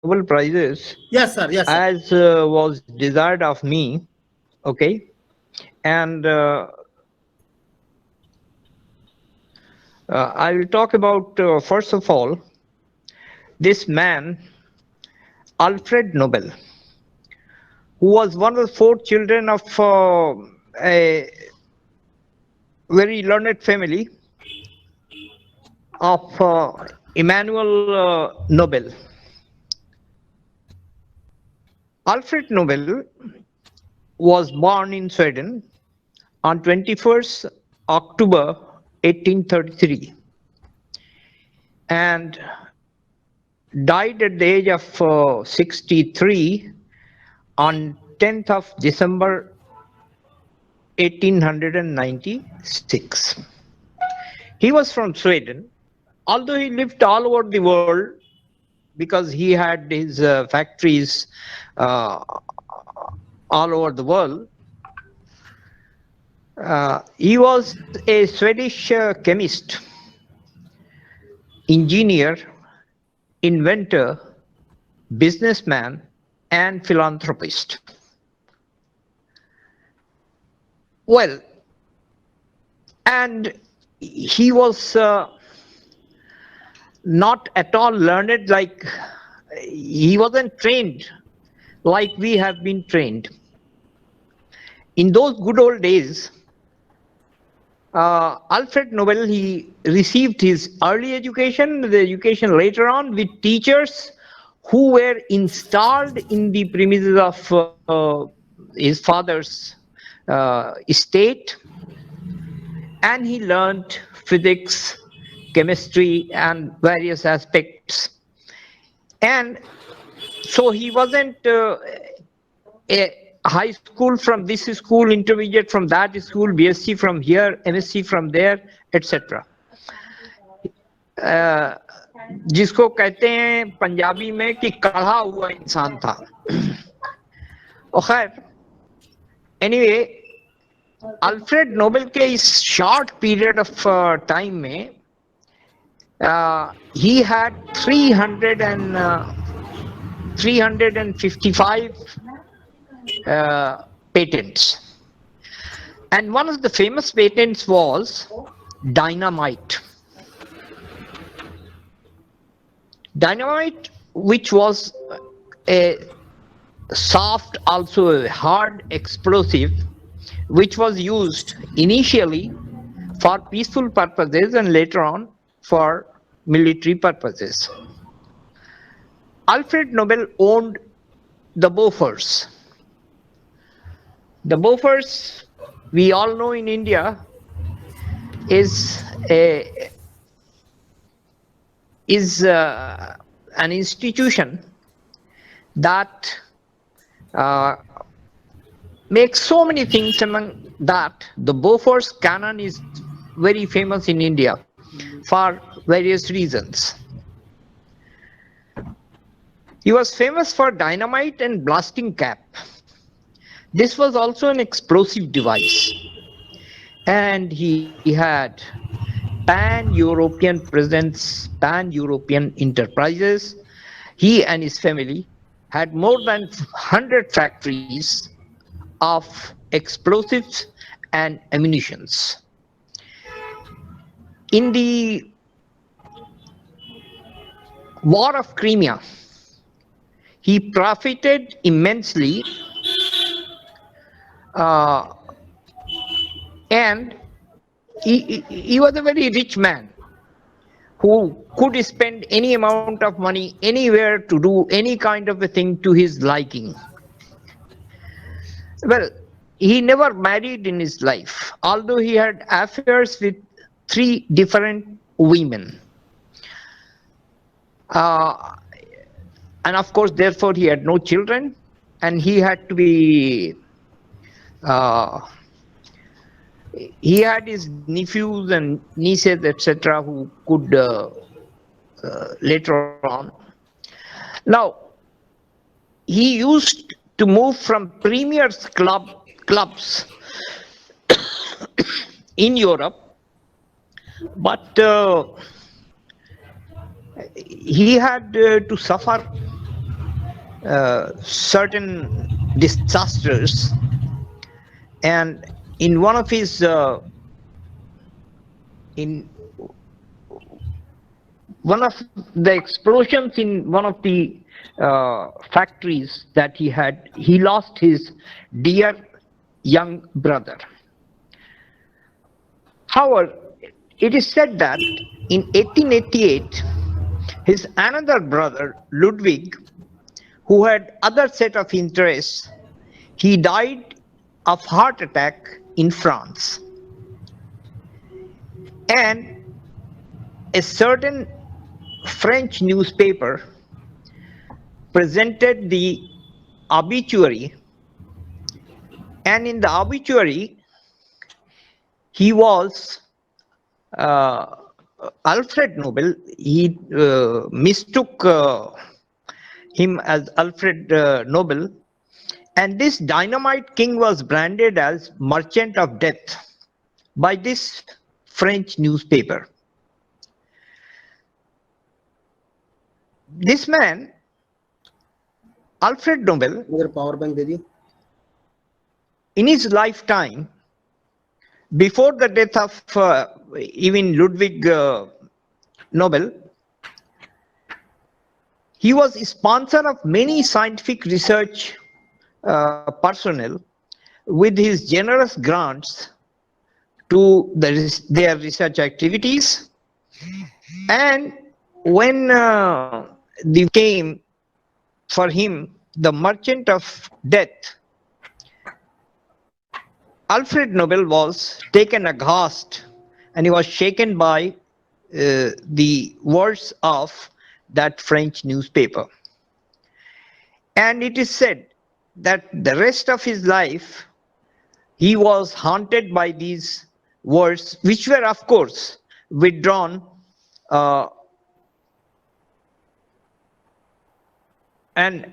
Nobel Prizes Yes, sir. Yes, sir. as was desired of me. Okay, and I will talk about first of all this man Alfred Nobel, who was one of the four children of a very learned family of Emmanuel Nobel. Alfred Nobel was born in Sweden on 21st October 1833 and died at the age of 63 on 10th of December 1896. He was from Sweden, although he lived all over the world because he had his factories uh, all over the world. He was a Swedish chemist, engineer, inventor, businessman, and philanthropist. Well, and he was not at all learned, like he wasn't trained like we have been trained. In those good old days, Alfred Nobel, he received his early education, the education later on with teachers who were installed in the premises of his father's estate, and he learned physics, chemistry, and various aspects. And so he wasn't a high school from this school, intermediate from that school, BSc from here, MSc from there, etc. जिसको कहते हैं पंजाबी में कि कढ़ा हुआ इंसान था. और खैर, एनीवे, अल्फ्रेड नोबेल के इस शॉर्ट पीरियड ऑफ टाइम में he had 355 patents, and one of the famous patents was dynamite. Dynamite, which was a soft, also a hard explosive, which was used initially for peaceful purposes and later on for military purposes. Alfred Nobel owned the Bofors. The Bofors, we all know in India, is an institution that makes so many things. Among that, the Bofors cannon is very famous in India for various reasons. He was famous for dynamite and blasting cap. This was also an explosive device, and he had pan-European presence, pan-European enterprises. He and his family had more than 100 factories of explosives and ammunitions. In the War of Crimea, he profited immensely, and he was a very rich man who could spend any amount of money anywhere to do any kind of a thing to his liking. Well, he never married in his life, although he had affairs with 3 different women. And of course, therefore, he had no children, and he had to be he had his nephews and nieces, etc., who could later on. Now, he used to move from premiers clubs in Europe, but he had to suffer certain disasters, and in one of his in one of the explosions in one of the factories that he had, he lost his dear young brother. However, it is said that in 1888, his another brother, Ludwig, who had other set of interests, he died of heart attack in France. And a certain French newspaper presented the obituary, and in the obituary he was Alfred Nobel. He mistook him as Alfred Nobel, and this dynamite king was branded as Merchant of Death by this French newspaper. This man, Alfred Nobel, power bank दे दियो. in his lifetime, before the death of even Ludwig Nobel, he was a sponsor of many scientific research personnel with his generous grants to their research activities. And when they came for him, the Merchant of Death, Alfred Nobel was taken aghast, and he was shaken by the words of that French newspaper. And it is said that the rest of his life he was haunted by these words, which were of course withdrawn and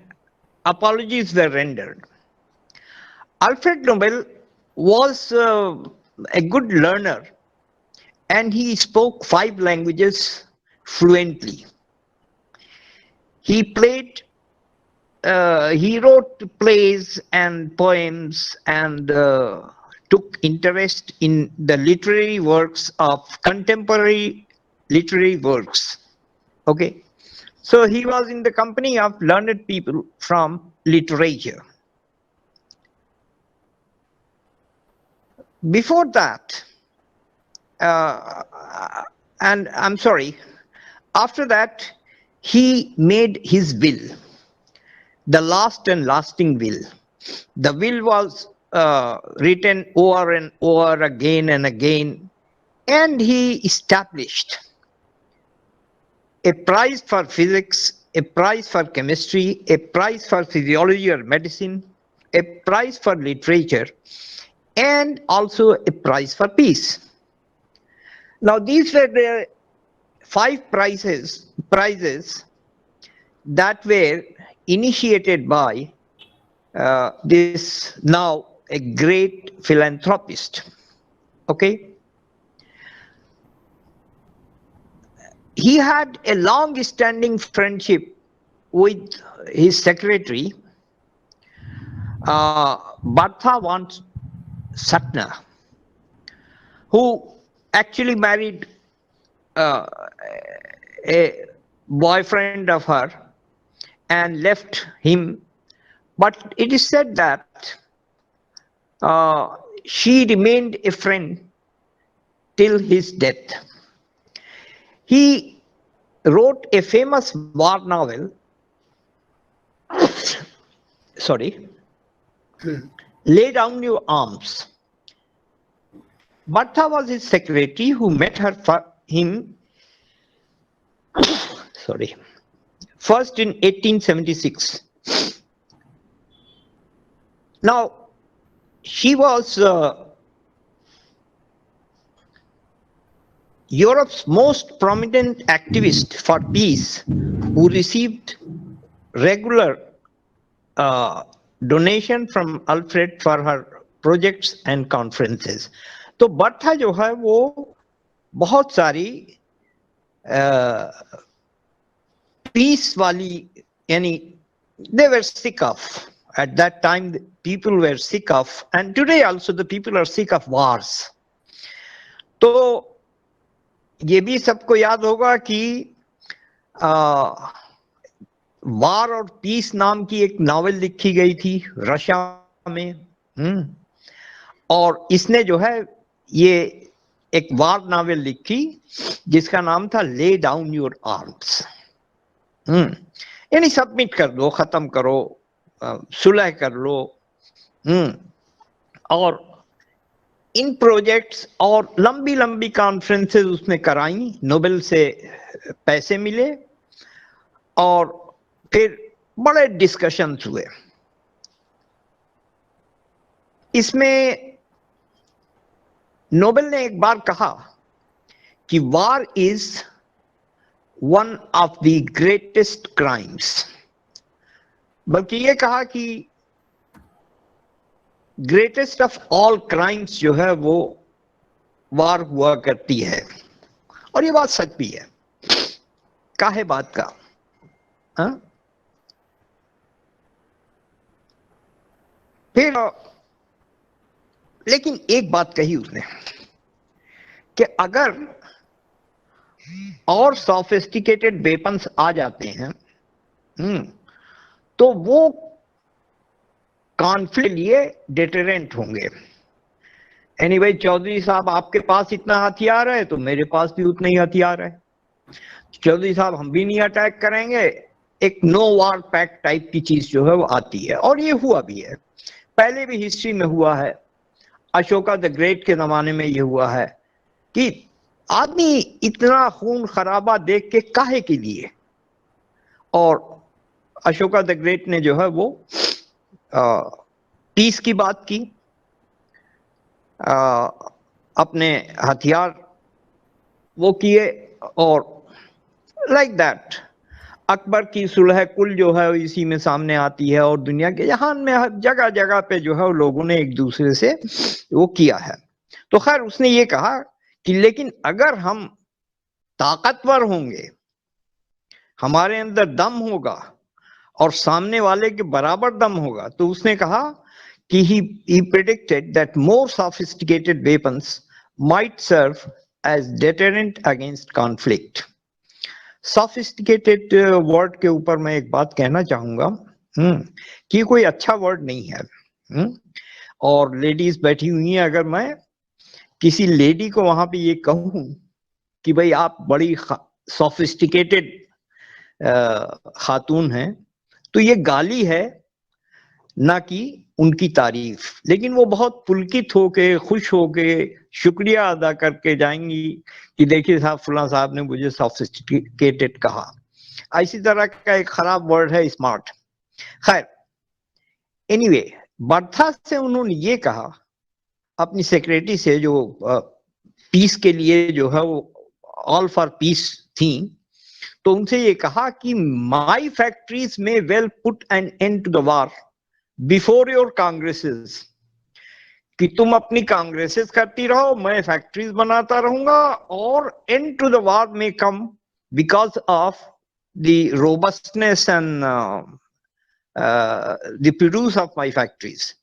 apologies were rendered. Alfred Nobel was a good learner, and he spoke 5 languages fluently. He played, he wrote plays and poems, and took interest in the literary works of contemporary literary works. Okay, so he was in the company of learned people from literature. Before that, and I'm sorry, after that, he made his will, the last and lasting will. The will was written over and over again and again, and he established a prize for physics, a prize for chemistry, a prize for physiology or medicine, a prize for literature, and also a prize for peace. Now these were the 5 prizes that were initiated by this now a great philanthropist. Okay, he had a long-standing friendship with his secretary, Bertha von Suttner, who actually married a boyfriend of her and left him. But it is said that she remained a friend till his death. He wrote a famous war novel, sorry, Lay Down Your Arms. Bertha was his secretary, who met him sorry, first in 1876. Now, she was Europe's most prominent activist for peace, who received regular donation from Alfred for her projects and conferences. तो Bertha जो है वो बहुत सारी piece वाली यानी they were sick of. At that time, the people were sick of, and today also the people are sick of wars. तो ये भी सबको याद होगा कि वार और पीस नाम की एक नॉवेल लिखी गई थी रशिया में, और इसने जो है ये एक वार नॉवेल लिखी जिसका नाम था ले डाउन योर आर्म्स, यानी सबमिट कर दो, खत्म करो, सुलह कर लो। और इन प्रोजेक्ट्स और लंबी लंबी कॉन्फ्रेंसेस उसने कराई, नोबेल से पैसे मिले और फिर बड़े डिस्कशंस हुए। इसमें नोबेल ने एक बार कहा कि वार is one of the greatest crimes, बल्कि ये कहा कि ग्रेटेस्ट ऑफ ऑल क्राइम्स जो है वो वार हुआ करती है। और ये बात सच भी है, काहे बात का, हाँ? फिर लेकिन एक बात कही उसने कि अगर और सोफिस्टिकेटेड वेपन्स आ जाते हैं तो वो कॉन्फ्लिक्ट लिए डिटरेंट होंगे। एनीवे चौधरी साहब, आपके पास इतना हथियार है तो मेरे पास भी उतना ही हथियार है। चौधरी साहब, हम भी नहीं अटैक करेंगे, एक नो वार पैक्ट टाइप की चीज जो है वो आती है। और ये हुआ भी है, पहले भी हिस्ट्री में हुआ है। अशोका द ग्रेट के जमाने में ये हुआ है कि आदमी इतना खून खराबा देख के काहे के लिए, और अशोका द ग्रेट ने जो है वो पीस की बात की, अपने हथियार वो किए, और लाइक दैट अकबर की सुलह कुल जो है इसी में सामने आती है। और दुनिया के जहान में हर जगह जगह पे जो है वो लोगों ने एक दूसरे से वो किया है। तो खैर उसने ये कहा कि लेकिन अगर हम ताकतवर होंगे, हमारे अंदर दम होगा और सामने वाले के बराबर दम होगा, तो उसने कहा कि he predicted that more sophisticated weapons might serve as deterrent against conflict. Sophisticated word के ऊपर मैं एक बात कहना चाहूंगा कि कोई अच्छा वर्ड नहीं है। और लेडीज बैठी हुई हैं, अगर मैं किसी लेडी को वहां पे ये कहूं कि भाई आप बड़ी सोफिस्टिकेटेड खातून हैं, तो ये गाली है ना कि उनकी तारीफ। लेकिन वो बहुत पुलकित होके, खुश होके, शुक्रिया अदा करके जाएंगी कि देखिए साहब, फुला साहब ने मुझे सोफिस्टिकेटेड कहा। इसी तरह का एक खराब वर्ड है स्मार्ट। खैर एनीवे, बर्था से उन्होंने ये कहा अपनी सेक्रेटरी से, जो पीस के लिए जो है वो ऑल फॉर पीस थी, तो उनसे ये कहा कि माई फैक्ट्रीज में well put an end to the war before your congresses, कि तुम अपनी कांग्रेसेस करती रहो, मैं फैक्ट्रीज बनाता रहूंगा, और एंड टू द वार में come because of the robustness and the produce of my factories.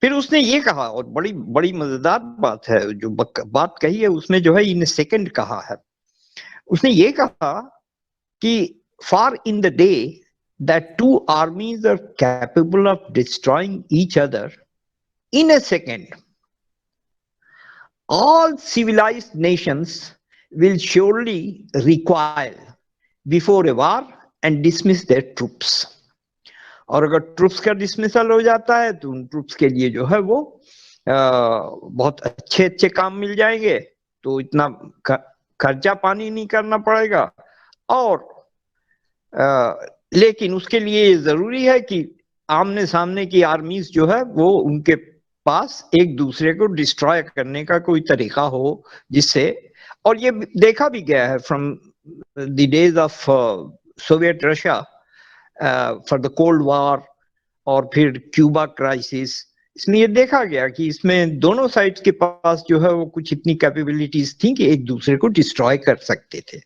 फिर उसने ये कहा, और बड़ी बड़ी मजेदार बात है, जो बात कही है उसमें जो है इन सेकंड कहा है। उसने ये कहा कि far in the day that two armies are capable of destroying each other in a second, all civilized nations will surely recoil before a war and dismiss their troops. और अगर troops का dismissal हो जाता है तो उन troops के लिए जो है वो बहुत अच्छे अच्छे काम मिल जाएंगे, तो इतना खर्चा पानी नहीं करना पड़ेगा। और लेकिन उसके लिए जरूरी है कि आमने सामने की आर्मीज जो है वो उनके पास एक दूसरे को डिस्ट्रॉय करने का कोई तरीका हो जिससे, और ये देखा भी गया है from the days of Soviet Russia for the cold war और फिर क्यूबा क्राइसिस, इसमें ये देखा गया कि इसमें दोनों साइड्स के पास जो है वो कुछ इतनी कैपेबिलिटीज थी कि एक दूसरे को डिस्ट्रॉय कर सकते थे।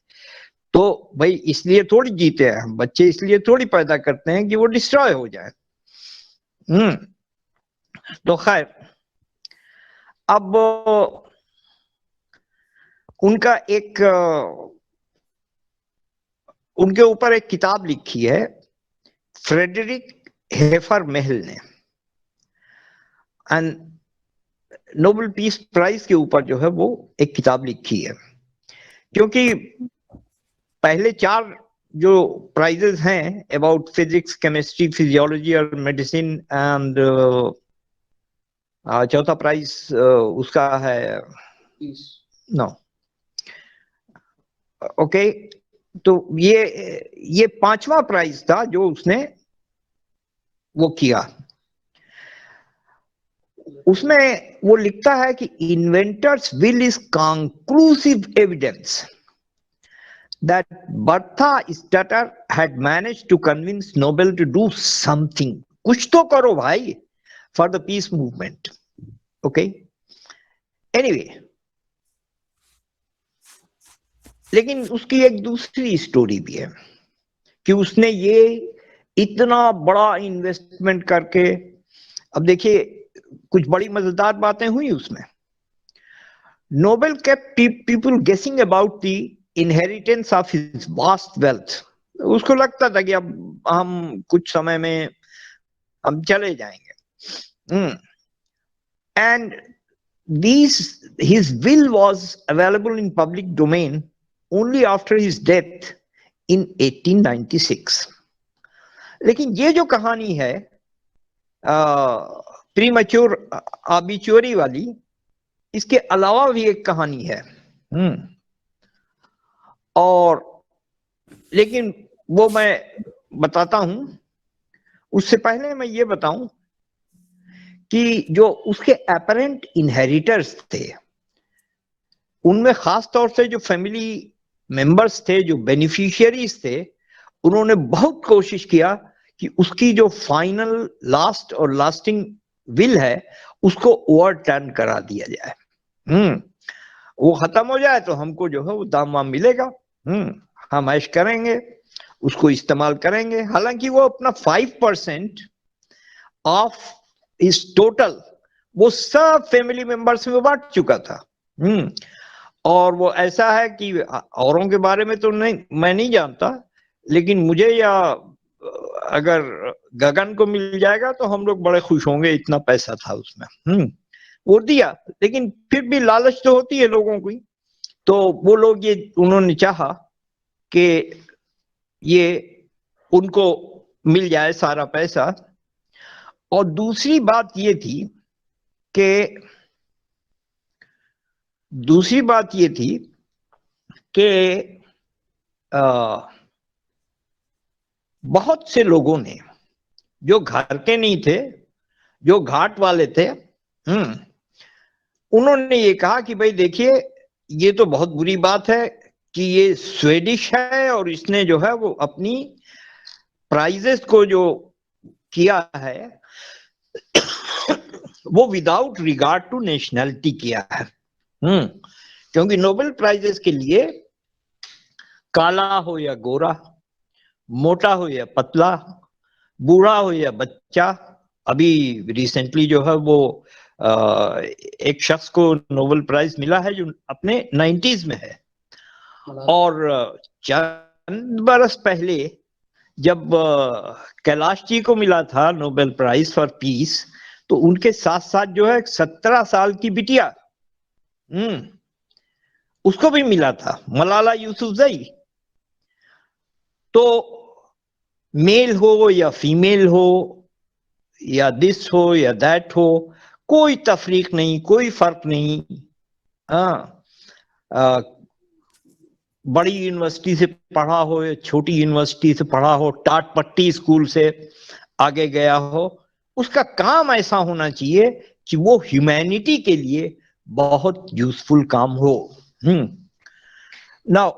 तो भाई इसलिए थोड़ी जीते हैं हम, बच्चे इसलिए थोड़ी पैदा करते हैं कि वो डिस्ट्रॉय हो जाए। तो खैर, अब उनका एक उनके ऊपर एक किताब लिखी है फ्रेडरिक हेफर महल ने, एंड नोबेल पीस प्राइज के ऊपर जो है वो एक किताब लिखी है, क्योंकि पहले 4 जो प्राइजेस हैं अबाउट फिजिक्स, केमिस्ट्री, फिजियोलॉजी और मेडिसिन, एंड चौथा प्राइज उसका है नो ओके, तो ये 5वां प्राइज था जो उसने वो किया। उसमें वो लिखता है कि inventors will is conclusive evidence that Bertha Statter had managed to convince Nobel to do something. कुछ तो करो भाई for the peace movement. Okay? Anyway, लेकिन उसकी एक दूसरी स्टोरी भी है कि उसने ये इतना बड़ा इन्वेस्टमेंट करके, अब देखिए कुछ बड़ी मजेदार बातें हुई उसमें। Nobel kept people guessing about the inheritance of his vast wealth. उसको लगता था कि अब हम कुछ समय में हम चले जाएंगे, and his will was available in public domain only after his death in 1896. लेकिन ये जो कहानी है प्रीमैच्योर ऑबिचुअरी वाली, इसके अलावा भी एक कहानी है, और लेकिन वो मैं बताता हूं। उससे पहले मैं ये बताऊं कि जो उसके अपरेंट इनहेरिटर्स थे, उनमें खास तौर से जो फैमिली मेंबर्स थे, जो बेनिफिशियरीज थे, उन्होंने बहुत कोशिश किया कि उसकी जो फाइनल लास्ट और लास्टिंग विल है उसको ओवरटर्न करा दिया जाए। वो खत्म हो जाए तो हमको जो है वो दाम वाम मिलेगा, हम ऐश करेंगे, उसको इस्तेमाल करेंगे। हालांकि वो अपना 5% ऑफ इस टोटल वो सब फैमिली मेंबर्स में बांट चुका था। और वो ऐसा है कि औरों के बारे में तो नहीं, मैं नहीं जानता, लेकिन मुझे या अगर गगन को मिल जाएगा तो हम लोग बड़े खुश होंगे, इतना पैसा था उसमें। वो दिया, लेकिन फिर भी लालच तो होती है लोगों की, तो वो लोग ये उन्होंने चाहा कि ये उनको मिल जाए सारा पैसा। और दूसरी बात ये थी कि बहुत से लोगों ने जो घर के नहीं थे, जो घाट वाले थे, उन्होंने ये कहा कि भाई देखिए ये तो बहुत बुरी बात है कि ये स्वीडिश है और इसने जो है वो अपनी प्राइजेस को जो किया है वो विदाउट रिगार्ड टू नेशनैलिटी किया है। क्योंकि नोबेल प्राइजेस के लिए काला हो या गोरा, मोटा हो या पतला, बूढ़ा हो या बच्चा, अभी रिसेंटली जो है वो एक शख्स को नोबेल प्राइज मिला है जो अपने 90s में है, और चंद बरस पहले जब कैलाश जी को मिला था नोबेल प्राइज फॉर पीस, तो उनके साथ साथ जो है 17 साल की बिटिया उसको भी मिला था, मलाला यूसुफजई। तो मेल हो या फीमेल हो या दिस हो या दैट हो, कोई तफरीक नहीं, कोई फर्क नहीं। बड़ी यूनिवर्सिटी से पढ़ा हो या छोटी यूनिवर्सिटी से पढ़ा हो, टाट पट्टी स्कूल से आगे गया हो, उसका काम ऐसा होना चाहिए कि वो ह्यूमैनिटी के लिए बहुत यूजफुल काम हो। नाउ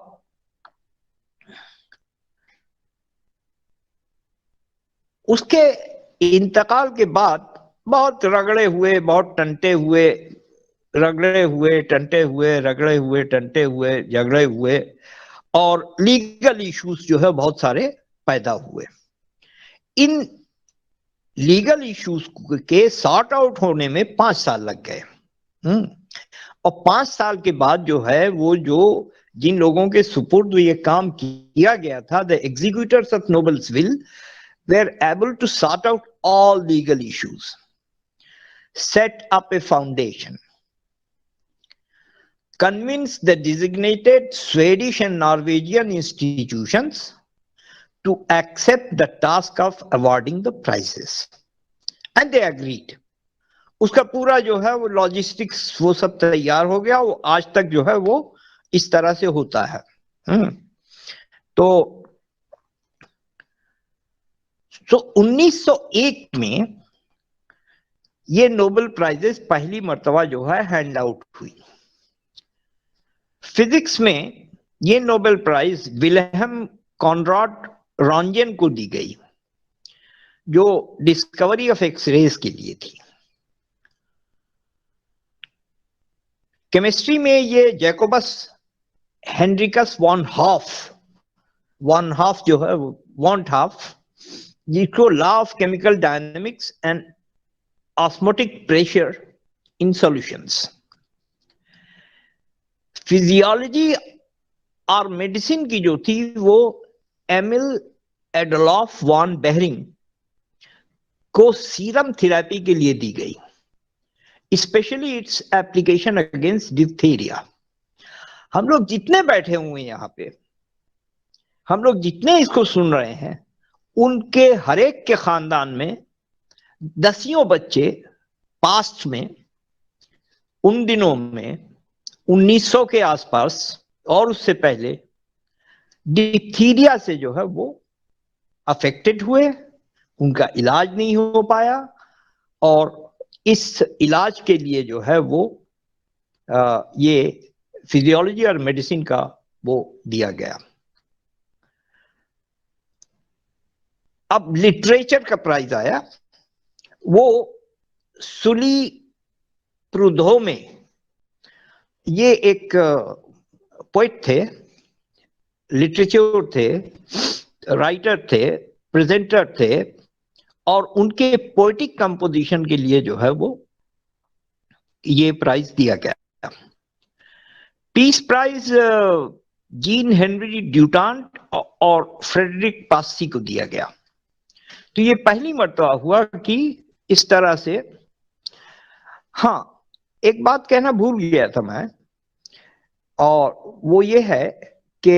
उसके इंतकाल के बाद बहुत रगड़े हुए, बहुत टंटे हुए, रगड़े हुए, टंटे हुए, रगड़े हुए, टंटे हुए, झगड़े हुए, और लीगल इश्यूज जो है बहुत सारे पैदा हुए। इन लीगल इश्यूज के सॉर्ट आउट होने में 5 साल लग गए। और 5 साल के बाद जो है वो जो जिन लोगों के सुपुर्द ये काम किया गया था, the executors of nobles will were able to sort out all legal issues, set up a foundation, convince the designated Swedish and Norwegian institutions to accept the task of awarding the prizes, and they agreed. उसका पूरा जो है वो logistics वो सब तैयार हो गया, वो आज तक जो है वो इस तरह से होता है। तो 1901 में ये नोबेल प्राइजेस पहली मर्तबा जो है हैंड आउट हुई। फिजिक्स में ये नोबेल प्राइज विल्हेम कॉनराड रॉन्जन को दी गई, जो डिस्कवरी ऑफ एक्सरेज के लिए थी। केमिस्ट्री में ये जैकोबस हेनरिकस वॉन हाफ जो है वॉन हाफ, जिसको law of chemical dynamics and osmotic pressure in solutions. Physiology और मेडिसिन की जो थी वो एमिल एडोल्फ वॉन बेहरिंग को सीरम थेरेपी के लिए दी गई, specially its application against diphtheria. हम लोग जितने बैठे हुए हैं यहाँ पे, हम लोग जितने इसको सुन रहे हैं, उनके हरेक के खानदान में दसियों बच्चे पास्ट में, उन दिनों में 1900 के आसपास और उससे पहले डिप्थीरिया से जो है वो अफेक्टेड हुए, उनका इलाज नहीं हो पाया, और इस इलाज के लिए जो है वो ये फिजियोलॉजी और मेडिसिन का वो दिया गया। अब लिटरेचर का प्राइज आया, वो सुली प्रूधो में, ये एक पोइट थे, लिटरेचर थे, राइटर थे, प्रेजेंटर थे, और उनके पोएटिक कंपोजिशन के लिए जो है वो ये प्राइज दिया गया। पीस प्राइज जीन हेनरी ड्यूटांट और फ्रेडरिक पासी को दिया गया। तो ये पहली मर्तबा हुआ कि इस तरह से। हाँ, एक बात कहना भूल गया था मैं, और वो ये है कि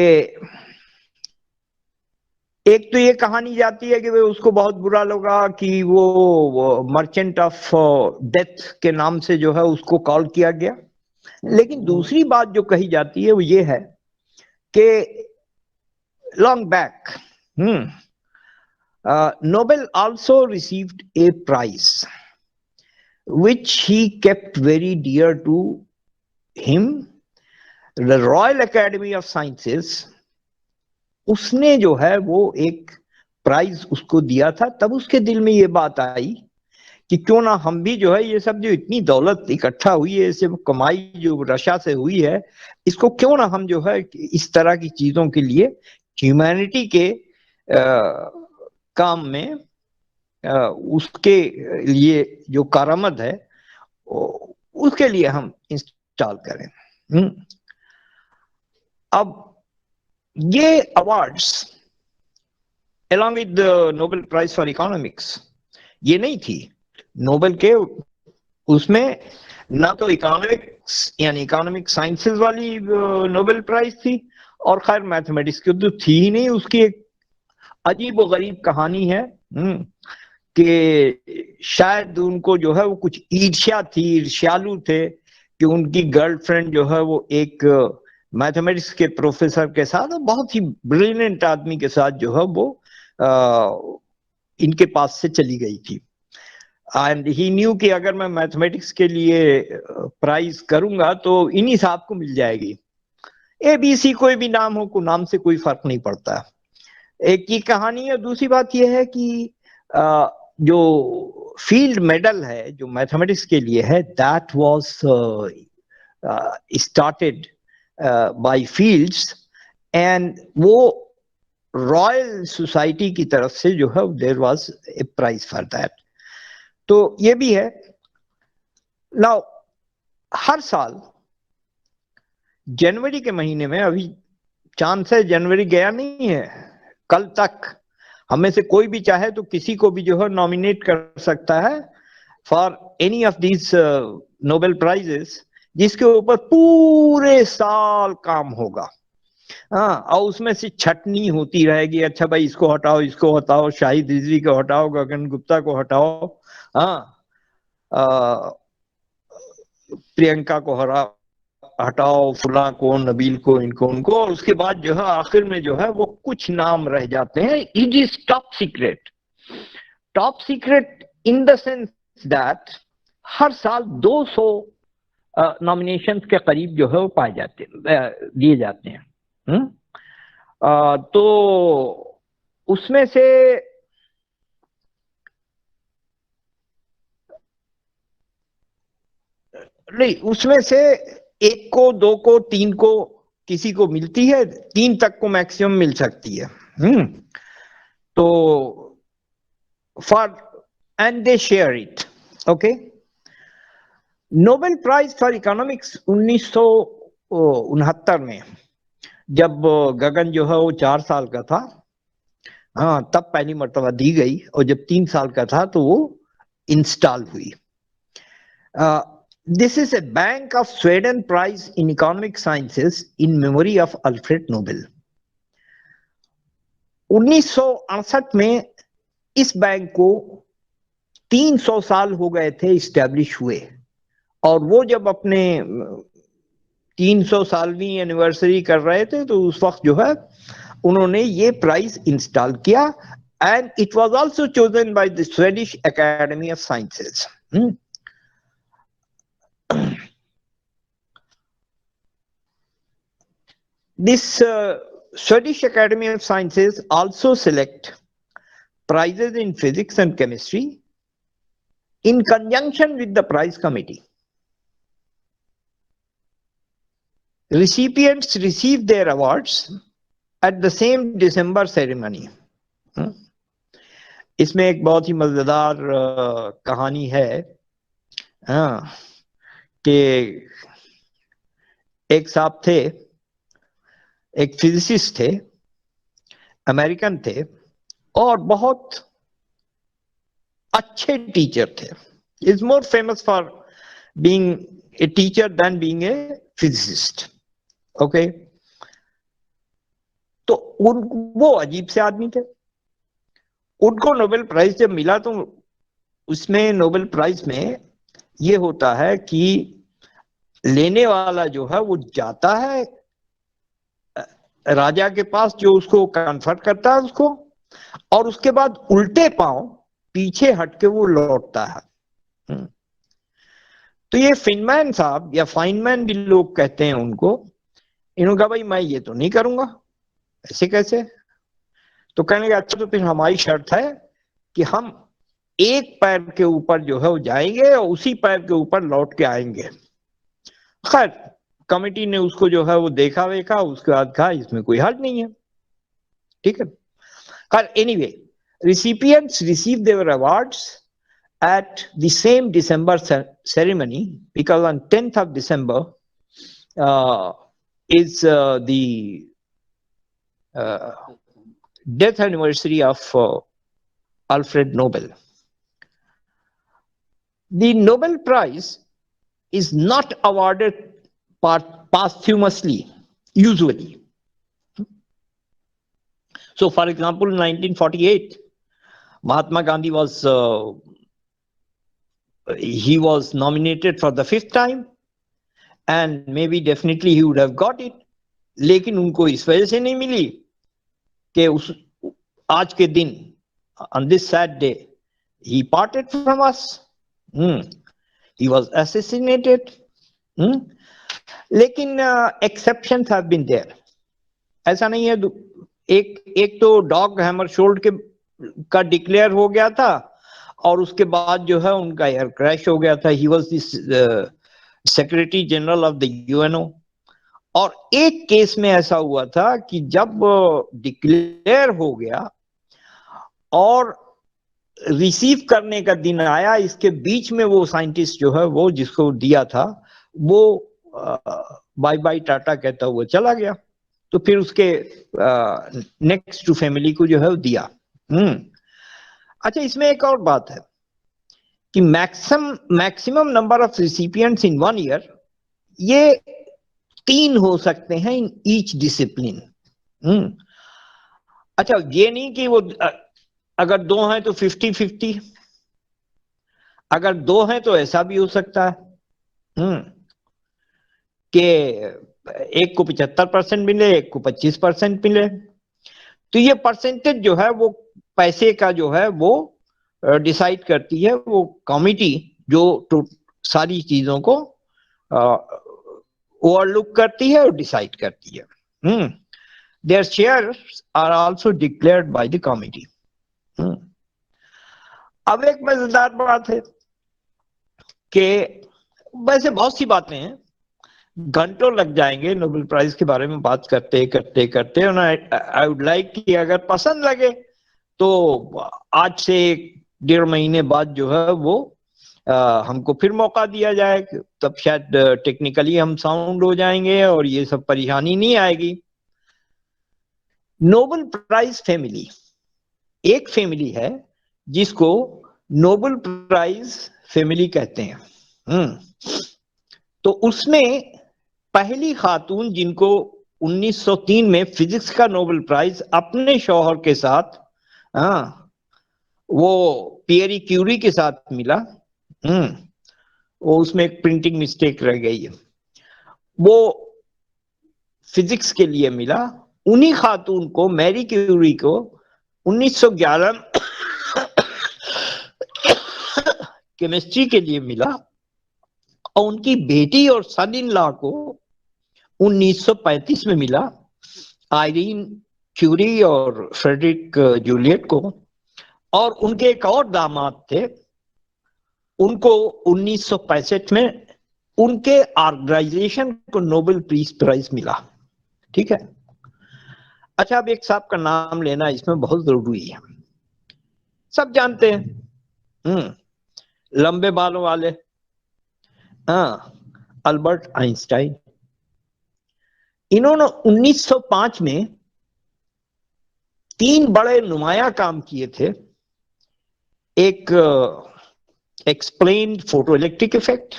एक तो ये कहानी जाती है कि उसको बहुत बुरा लगा कि वो मर्चेंट ऑफ डेथ के नाम से जो है उसको कॉल किया गया। लेकिन दूसरी बात जो कही जाती है वो ये है कि long back Nobel also received a prize which he kept very dear to him, the Royal Academy of Sciences। उसने जो है वो एक प्राइज उसको दिया था। तब उसके दिल में ये बात आई कि क्यों ना हम भी जो है ये सब जो इतनी दौलत इकट्ठा हुई है, इसे कमाई जो रशा से हुई है, इसको क्यों ना हम जो है इस तरह की चीजों के लिए, ह्यूमैनिटी के काम में उसके लिए जो कारामद है उसके लिए हम इंस्टॉल करें। अब ये awards along with the Nobel Prize for Economics, ये नहीं थी नोबेल के, उसमें ना तो इकोनॉमिक्स यानी इकोनॉमिक साइंसेस वाली नोबेल प्राइज थी, और खैर मैथमेटिक्स की तो थी ही नहीं। उसकी एक अजीब व गरीब कहानी है कि शायद उनको जो है वो कुछ ईर्ष्या थी, ईर्ष्यालु थे कि उनकी गर्लफ्रेंड जो है वो एक मैथमेटिक्स के प्रोफेसर के साथ, बहुत ही ब्रिलियंट आदमी के साथ जो है वो इनके पास से चली गई थी। एंड ही न्यू कि अगर मैं मैथमेटिक्स के लिए प्राइज करूंगा तो इन्हीं साहब को मिल जाएगी। ABC कोई भी नाम हो, को नाम से कोई फर्क नहीं पड़ता। एक ही कहानी है। दूसरी बात यह है कि जो फील्ड मेडल है जो मैथमेटिक्स के लिए है, that was started by fields and वो रॉयल सोसाइटी की तरफ से जो है there was a prize for that. तो ये भी है। नाउ हर साल जनवरी के महीने में, अभी चांद से जनवरी गया नहीं है, कल तक हमें से कोई भी चाहे तो किसी को भी जो है नॉमिनेट कर सकता है for any of these Nobel prizes, जिसके ऊपर पूरे साल काम होगा। हाँ, और उसमें से छटनी होती रहेगी, अच्छा भाई इसको हटाओ, इसको हटाओ, शाहिद रिजवी को हटाओ, गगन गुप्ता को हटाओ, हाँ, प्रियंका को हटाओ, फुला को, नबील को, इनको उनको, और उसके बाद जो है आखिर में जो है वो कुछ नाम रह जाते हैं। It is top secret. Top secret in the sense that हर साल 200 नॉमिनेशंस के करीब जो है वो पाए जाते दिए जाते हैं। तो उसमें से नहीं, उसमें से एक को, दो को, तीन को किसी को मिलती है, 3 तक को मैक्सिमम मिल सकती है। तो for and they share it. Okay, Nobel prize for economics 1969 में जब गगन जो है वो 4 साल का था, हाँ, तब पहली मर्तबा दी गई, और जब 3 साल का था तो वो इंस्टॉल हुई। This is a Bank of Sweden Prize in Economic Sciences in memory of Alfred Nobel। 1968 में इस बैंक को 300 साल हो गए थे इस्टेब्लिश हुए, और वो जब अपने 300 सालवीं एनिवर्सरी कर रहे थे तो उस वक्त जो है उन्होंने ये प्राइज इंस्टॉल किया, and it was also chosen by the Swedish academy of sciences. This Swedish Academy of Sciences also select prizes in physics and chemistry in conjunction with the prize committee. Recipients receive their awards at the same December ceremony. इसमें एक बहुत ही मजेदार कहानी है, कि एक साहब थे, एक फिजिसिस्ट थे, अमेरिकन थे, और बहुत अच्छे टीचर थे। Is more famous for being a teacher than being a physicist. Okay, तो वो अजीब से आदमी थे। उनको नोबेल प्राइज जब मिला तो उसमें नोबेल प्राइज में ये होता है कि लेने वाला जो है वो जाता है राजा के पास, जो उसको कन्फर्ट करता है उसको, और उसके बाद उल्टे पांव पीछे हटके वो लौटता है। तो ये फिनमैन साहब, या फाइनमैन भी लोग कहते हैं उनको, इन्होंने कहा भाई मैं ये तो नहीं करूंगा, ऐसे कैसे? तो कहने लगे अच्छा, तो फिर हमारी शर्त है कि हम एक पैर के ऊपर जो है वो जाएंगे और उसी पैर के ऊपर लौट के आएंगे। खैर, कमेटी ने उसको जो है वो देखा वेखा, उसके बाद कहा इसमें कोई हर्ज नहीं है, ठीक है। खैर, anyway, recipients receive their awards at the same December ceremony, because on 10th of December is the death anniversary of Alfred Nobel. The Nobel Prize is not awarded posthumously, usually. So, for example, in 1948, Mahatma Gandhi was nominated for the 5th time, and maybe definitely he would have got it. लेकिन उनको इस वजह से नहीं मिली कि उस आज के दिन, on this sad day, he parted from us. He was assassinated. लेकिन exceptions have been there. ऐसा नहीं है। एक तो डॉग हैमरशोल्ड का डिक्लेयर हो गया था, और उसके बाद जो है उनका एयर क्रैश हो गया था। He was this secretary general of the UNO, और एक केस में ऐसा हुआ था कि जब डिक्लेयर हो गया और रिसीव करने का दिन आया, इसके बीच में वो साइंटिस्ट जो है वो जिसको दिया था वो बाय बाय टाटा कहता हुआ चला गया। तो फिर उसके नेक्स्ट टू फैमिली को जो है वो दिया। अच्छा, इसमें एक और बात है कि maximum number of recipients in 1 year ये 3 हो सकते हैं इन ईच डिसिप्लिन। अच्छा, ये नहीं कि वो अगर 2 हैं तो 50-50, अगर 2 हैं तो ऐसा भी हो सकता है कि एक को 75% मिले, एक को 25% मिले। तो ये परसेंटेज जो है वो पैसे का जो है वो डिसाइड करती है वो कमिटी जो तो सारी चीजों को ओवरलुक करती है और डिसाइड करती है। Their shares are also declared by the committee. अब एक मजेदार बात है कि वैसे बहुत सी बातें हैं, घंटों लग जाएंगे नोबेल प्राइज के बारे में बात करते करते करते। आई वुड लाइक कि अगर पसंद लगे तो आज से 1.5 महीने बाद जो है वो हमको फिर मौका दिया जाए, तब शायद टेक्निकली हम साउंड हो जाएंगे और ये सब परेशानी नहीं आएगी। नोबेल प्राइज फैमिली एक फैमिली है जिसको नोबेल प्राइज फैमिली कहते हैं। तो उसमें पहली खातून जिनको 1903 में फिजिक्स का नोबेल प्राइज अपने शौहर के साथ, वो पियरी क्यूरी के साथ मिला। वो उसमें एक प्रिंटिंग मिस्टेक रह गई है, वो फिजिक्स के लिए मिला। उन्हीं खातून को, मैरी क्यूरी को 1911 केमिस्ट्री के लिए मिला और उनकी बेटी और सन इन लॉ को 1935 में मिला, आयरीन क्यूरी और फ्रेडरिक जूलियट को। और उनके एक और दामाद थे, उनको 1965 में उनके ऑर्गेनाइजेशन को नोबेल पीस प्राइज मिला। ठीक है। अच्छा, अब एक साहब का नाम लेना इसमें बहुत जरूरी है। सब जानते हैं लंबे बालों वाले, अल्बर्ट आइंस्टाइन। इन्होंने 1905 में 3 बड़े नुमाया काम किए थे। एक एक्सप्लेन्ड फोटो इलेक्ट्रिक इफेक्ट,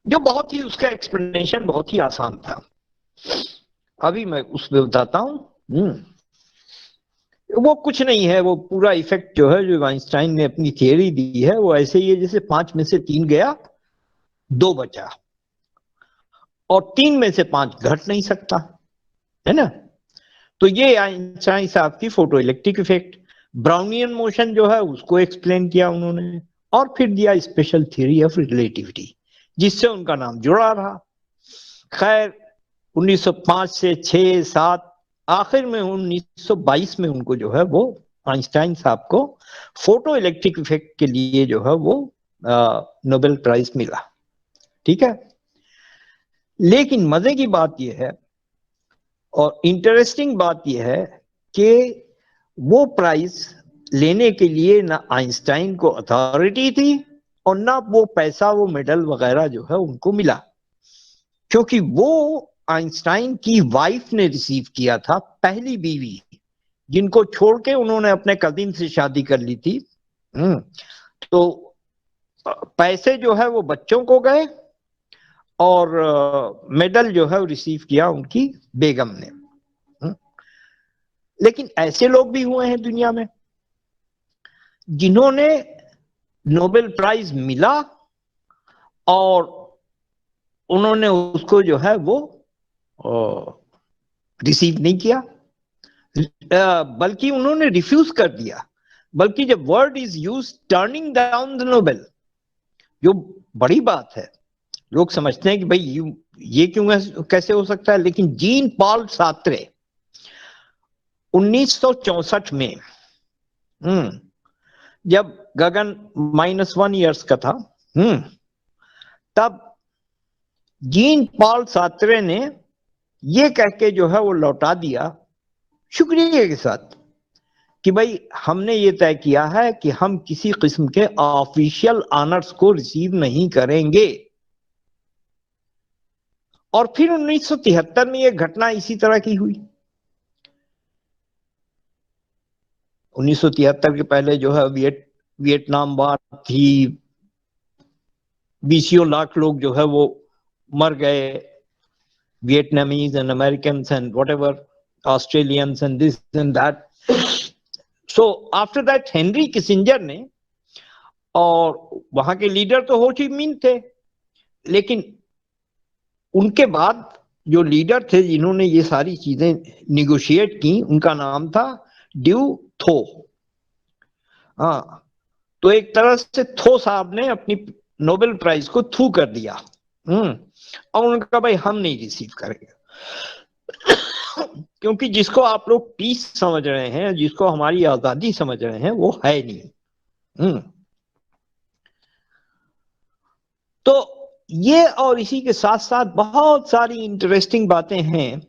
जो बहुत ही, उसका एक्सप्लेनेशन बहुत ही आसान था, अभी मैं उसमें बताता हूं। वो कुछ नहीं है, वो पूरा इफेक्ट जो है जो आइंस्टाइन ने अपनी थियरी दी है वो ऐसे ही है जैसे 5 में से 3 गया 2 बचा, और 3 में से 5 घट नहीं सकता, है ना। तो ये आइंस्टाइन साहब की photo electric effect. Brownian motion जो है उसको एक्सप्लेन किया उन्होंने, और फिर दिया स्पेशल थ्योरी ऑफ रिलेटिविटी, जिससे उनका नाम जुड़ा रहा। खैर 1905 से 6, 7, आखिर में 1922 में उनको जो है वो आइंस्टाइन साहब को फोटो इलेक्ट्रिक इफेक्ट के लिए जो है वो नोबेल प्राइज मिला। ठीक है। लेकिन मजे की बात यह है और इंटरेस्टिंग बात यह है कि वो प्राइज लेने के लिए ना आइंस्टाइन को अथॉरिटी थी और ना वो पैसा, वो मेडल वगैरह जो है उनको मिला, क्योंकि वो आइंस्टाइन की वाइफ ने रिसीव किया था, पहली बीवी, जिनको छोड़ के उन्होंने अपने कजिन से शादी कर ली थी। तो पैसे जो है वो बच्चों को गए और मेडल जो है वो रिसीव किया उनकी बेगम ने। लेकिन ऐसे लोग भी हुए हैं दुनिया में जिन्होंने नोबेल प्राइज मिला और उन्होंने उसको जो है वो रिसीव नहीं किया, बल्कि उन्होंने रिफ्यूज कर दिया। बल्कि जब word is use turning down the Nobel, जो बड़ी बात है, लोग समझते हैं कि भाई ये क्यों, कैसे हो सकता है। लेकिन जीन पॉल सार्त्रे 1964 में जब गगन -1 ईयर्स का था, तब जीन पॉल सार्त्रे ने ये कह के जो है वो लौटा दिया शुक्रिया के साथ कि भाई हमने ये तय किया है कि हम किसी किस्म के ऑफिशियल ऑनर्स को रिसीव नहीं करेंगे। और फिर 1973 में ये घटना इसी तरह की हुई। 1973 के पहले जो है वियतनाम वार थी, 20 लाख लोग जो है वो मर गए, Vietnamese and Americans and whatever, Australians and this and that. So after that Henry Kissinger ने, और वहां के लीडर तो हो ची मिन थे, लेकिन उनके बाद जो लीडर थे जिन्होंने ये सारी चीजें निगोशिएट की, उनका नाम था ड्यू थो। हाँ, तो एक तरह से थो साहब ने अपनी नोबेल प्राइज को थू कर दिया। और उन्होंने कहा भाई हम नहीं रिसीव करेंगे, क्योंकि जिसको आप लोग पीस समझ रहे हैं, जिसको हमारी आजादी समझ रहे हैं, वो है नहीं। तो ये और इसी के साथ साथ बहुत सारी इंटरेस्टिंग बातें हैं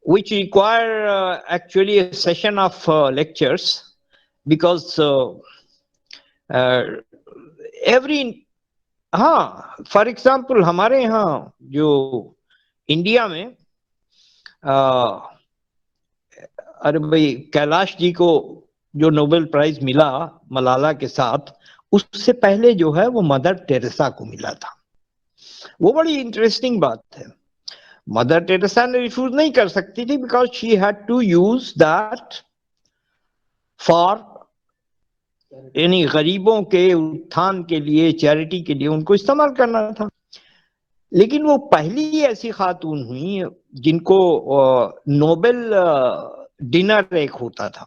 which require actually a session of lectures, because every, हाँ, फॉर एग्जाम्पल हमारे यहाँ जो इंडिया में अरे भाई कैलाश जी को जो नोबेल प्राइज मिला मलाला के साथ, उससे पहले जो है वो मदर टेरेसा को मिला था। वो बड़ी इंटरेस्टिंग बात है। मदर टेरेसा ने रिफ्यूज नहीं कर सकती थी because she had to use that for यानी गरीबों के उत्थान के लिए, चैरिटी के लिए उनको इस्तेमाल करना था। लेकिन वो पहली ऐसी खातून हुई जिनको नोबेल डिनर एक होता था।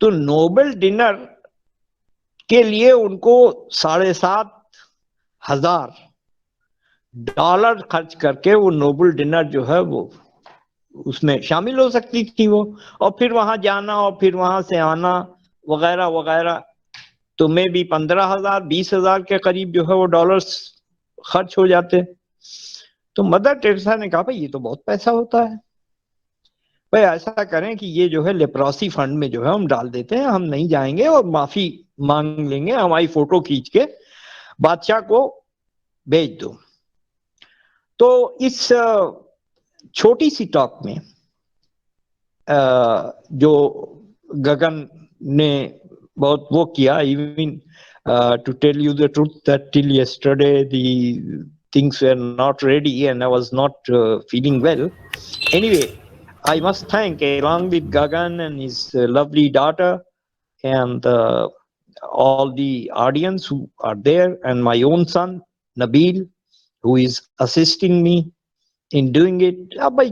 तो नोबेल डिनर के लिए उनको $7,500 खर्च करके वो नोबेल डिनर जो है वो उसमें शामिल हो सकती थी वो, और फिर वहां जाना और फिर वहां से आना वगैरह वगैरह, तो मे भी 15,000 20,000 के करीब जो है वो डॉलर्स खर्च हो जाते। तो मदर टेरेसा ने कहा भाई ये तो बहुत पैसा होता है, भाई ऐसा करें कि ये जो है लेप्रोसी फंड में जो है हम डाल देते हैं, हम नहीं जाएंगे और माफी मांग लेंगे, हमारी फोटो खींच के बादशाह को भेज दो। तो इस छोटी सी टॉक में जो गगन ने बहुत वो किया, even to tell you the truth that till yesterday the things were not ready and I was not feeling well. Anyway, I must thank, along with Gagan and his lovely daughter and all the audience who are there, and my own son Nabil, who is assisting me in doing it. अब भाई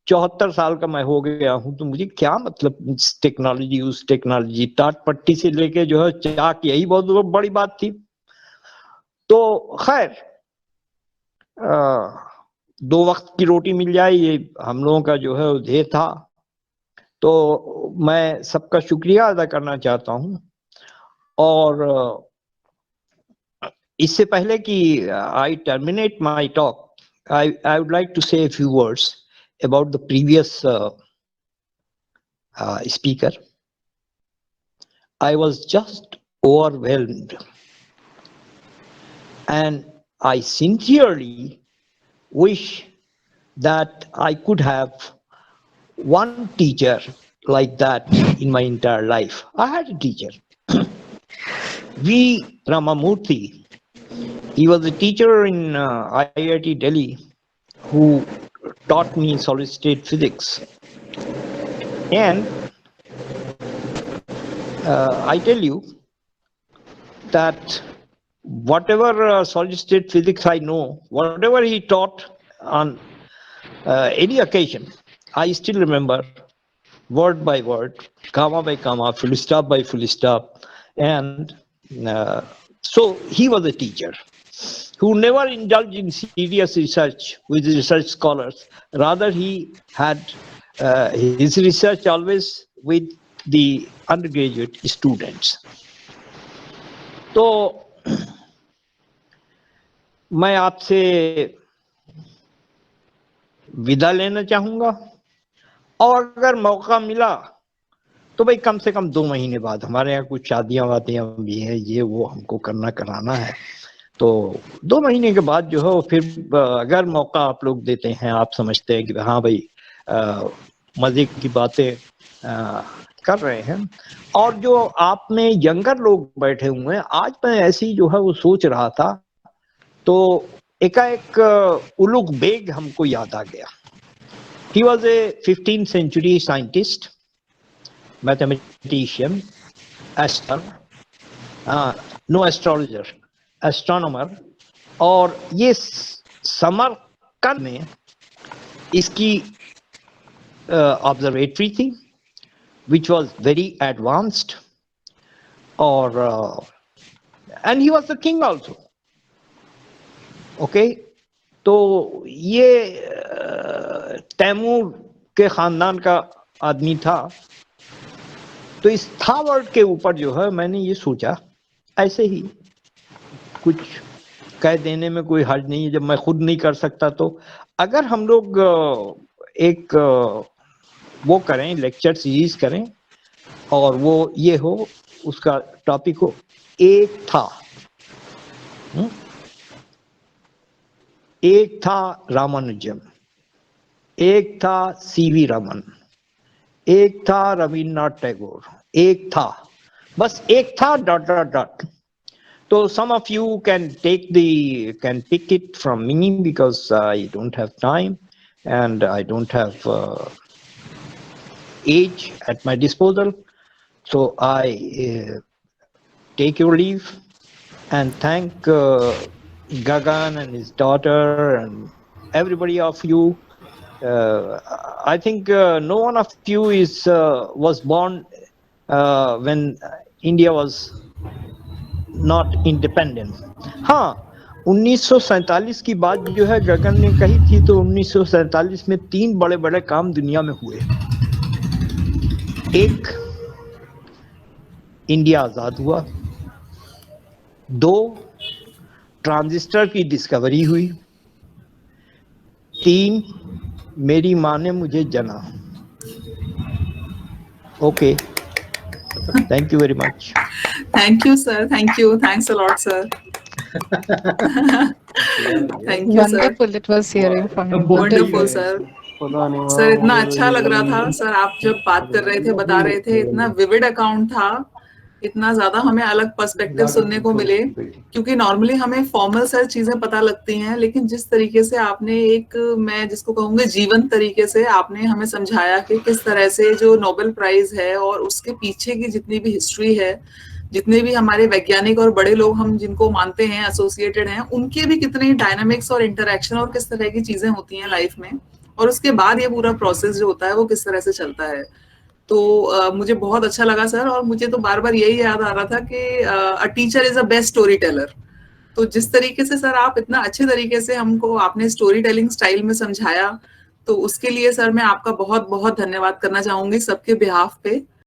74 साल का मैं हो गया हूं, तो मुझे क्या मतलब टेक्नोलॉजी, उस टेक्नोलॉजी, टाट पट्टी से लेके जो है चाक, यही बहुत बड़ी बात थी। तो खैर 2 वक्त की रोटी मिल जाए, ये हम लोगों का जो है ध्येय था। तो मैं सबका शुक्रिया अदा करना चाहता हूं, और इससे पहले कि I terminate my talk, I would like to say a few words about the previous speaker. I was just overwhelmed, and I sincerely wish that I could have one teacher like that in my entire life. I had a teacher, V. Ramamurthy. He was a teacher in IIT Delhi who taught me solid state physics. And I tell you that whatever solid state physics I know, whatever he taught on any occasion, I still remember word by word, comma by comma, full stop by full stop. And so he was a teacher who never indulged in serious research with research scholars. Rather, he had his research always with the undergraduate students. तो मैं आपसे विदा लेना चाहूंगा, और अगर मौका मिला तो भाई कम से कम 2 महीने बाद, हमारे यहाँ कुछ शादियां वादियां भी है, ये वो हमको कराना है, तो 2 महीने के बाद जो है फिर अगर मौका आप लोग देते हैं, आप समझते हैं कि हाँ भाई मजे की बातें कर रहे हैं, और जो आप में यंगर लोग बैठे हुए हैं, आज मैं ऐसी जो है वो सोच रहा था, तो एकाएक उलुग बेग हमको याद आ गया। He was a 15th century scientist, mathematician, no astrologer, astronomer, और ये समरकंद में इसकी ऑब्जर्वेटरी थी which was very advanced, और and he was the king also. Okay, तो ये तैमूर के खानदान का आदमी था। तो इस था वर्ड के ऊपर जो है मैंने ये सोचा, ऐसे ही कुछ कह देने में कोई हर्ज नहीं है, जब मैं खुद नहीं कर सकता तो अगर हम लोग एक वो करें, लेक्चर सीरीज करें, और वो ये हो, उसका टॉपिक हो एक था रामानुजम, एक था सीवी रमन, एक था रविन्द्रनाथ टैगोर, एक था, बस एक था ... So some of you can pick it from me, because I don't have time and I don't have age at my disposal. So I take your leave and thank Gagan and his daughter and everybody of you. I think no one of you was born when India was not independent. हाँ, 1947 की बात जो है गगन ने कही थी, तो 1947 में 3 बड़े बड़े काम दुनिया में हुए। एक, इंडिया आजाद हुआ। 2, ट्रांजिस्टर की डिस्कवरी हुई। 3, मेरी माँ ने मुझे जना। Okay, thank you very much. Thank you, sir. Thank you. Thanks a lot, sir. Thank you, Wonderful sir. it was hearing from you. Wonderful, sir. Sir इतना अच्छा लग रहा था सर, आप जब बात कर रहे थे, बता रहे थे, इतना विविड अकाउंट था, इतना ज्यादा हमें अलग पर्सपेक्टिव सुनने को मिले, क्योंकि नॉर्मली हमें फॉर्मल सर चीजें पता लगती हैं, लेकिन जिस तरीके से आपने एक, मैं जिसको कहूंगी जीवंत तरीके से आपने हमें समझाया कि किस तरह से जो नोबेल प्राइज है और उसके पीछे की जितनी भी हिस्ट्री है, जितने भी हमारे वैज्ञानिक और बड़े लोग हम जिनको मानते हैं, एसोसिएटेड हैं, उनके भी कितने डायनामिक्स और इंटरेक्शन और किस तरह की चीजें होती हैं लाइफ में, और उसके बाद ये पूरा प्रोसेस जो होता है वो किस तरह से चलता है। तो मुझे बहुत अच्छा लगा सर, और मुझे तो बार बार यही याद आ रहा था कि a teacher is a best story teller. तो जिस तरीके से सर आप इतना अच्छे तरीके से हमको आपने स्टोरी टेलिंग स्टाइल में समझाया, तो उसके लिए सर मैं आपका बहुत बहुत धन्यवाद करना चाहूंगी सबके बिहाफ पे।